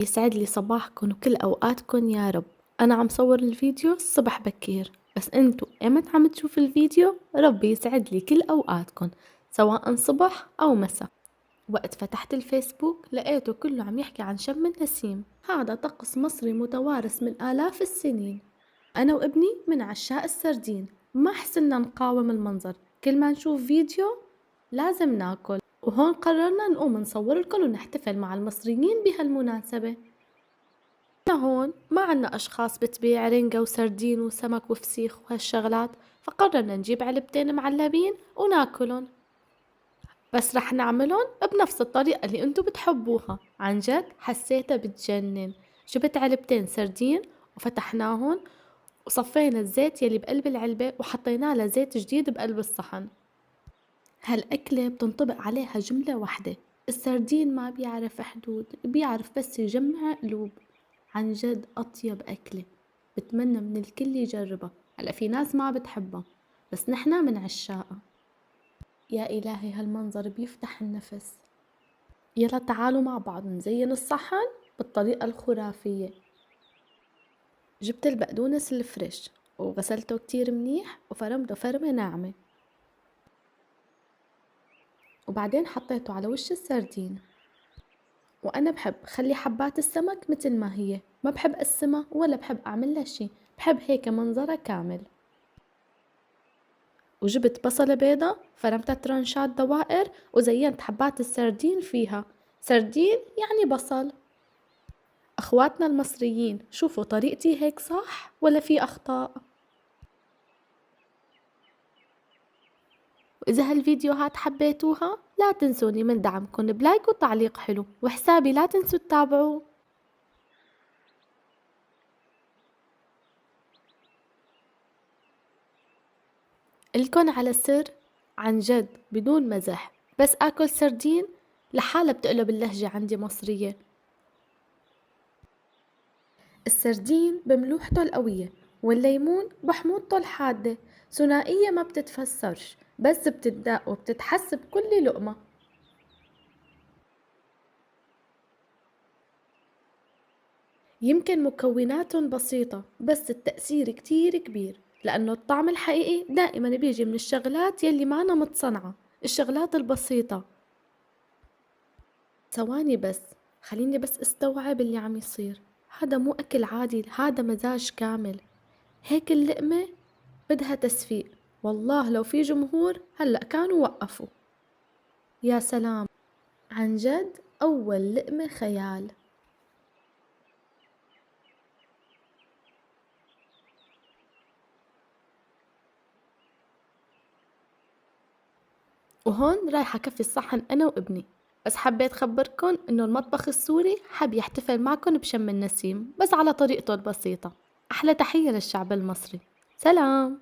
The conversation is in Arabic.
يسعد لي صباحكن وكل أوقاتكن يا رب. أنا عم صور الفيديو الصبح بكير، بس انتو ايمت عم تشوف الفيديو؟ ربي يسعد لي كل أوقاتكن سواء صبح أو مساء. وقت فتحت الفيسبوك لقيته كله عم يحكي عن شم النسيم. هذا طقس مصري متوارث من آلاف السنين. أنا وابني من عشاق السردين، ما حسنا نقاوم المنظر، كل ما نشوف فيديو لازم ناكل. وهون قررنا نقوم نصور لكم ونحتفل مع المصريين بهالمناسبة. احنا هون ما عنا أشخاص بتبيع رنجة وسردين وسمك وفسيخ وهالشغلات، فقررنا نجيب علبتين معلبين وناكلن، بس رح نعملن بنفس الطريقة اللي انتو بتحبوها. عن جد حسيتها بتجنن. جبت علبتين سردين وفتحناهن وصفينا الزيت يلي بقلب العلبة وحطينا لها زيت جديد بقلب الصحن. هالأكلة بتنطبق عليها جملة واحدة: السردين ما بيعرف حدود، بيعرف بس يجمع قلوب. عن جد أطيب أكلة، بتمنى من الكل يجربها. هلا في ناس ما بتحبها، بس نحنا من عشاقها. يا إلهي هالمنظر بيفتح النفس. يلا تعالوا مع بعض نزين الصحن بالطريقة الخرافية. جبت البقدونس الفريش وغسلته كتير منيح وفرمته فرمة ناعمة، وبعدين حطيته على وش السردين. وأنا بحب خلي حبات السمك مثل ما هي، ما بحب أقسمها ولا بحب أعمل لها شي، بحب هيك منظرها كامل. وجبت بصلة بيضة فرمتها ترانشات دوائر وزينت حبات السردين فيها. سردين يعني بصل. أخواتنا المصريين، شوفوا طريقتي هيك صح ولا في أخطاء؟ وإذا هالفيديوهات حبيتوها لا تنسوني من دعمكن بلايك وتعليق حلو، وحسابي لا تنسوا تتابعوه. الكن على سر، عن جد بدون مزح، بس آكل سردين لحالة بتقلب اللهجة عندي مصرية. السردين بملوحته القوية والليمون بحموضته الحادة، ثنائية ما بتتفسرش بس بتتداق وبتتحس بكل لقمة. يمكن مكوناتهم بسيطة بس التأثير كتير كبير، لأنه الطعم الحقيقي دائما بيجي من الشغلات يلي مانا متصنعة، الشغلات البسيطة. ثواني بس، خليني بس استوعب اللي عم يصير. هذا مو أكل عادي، هذا مزاج كامل. هيك اللقمة بدها تسفيق، والله لو في جمهور هلأ كانوا وقفوا. يا سلام، عن جد أول لقمة خيال. وهون رايحة كفي الصحن أنا وابني، بس حبيت خبركن إنه المطبخ السوري حب يحتفل معكن بشم النسيم بس على طريقته البسيطة. أحلى تحية للشعب المصري. سلام.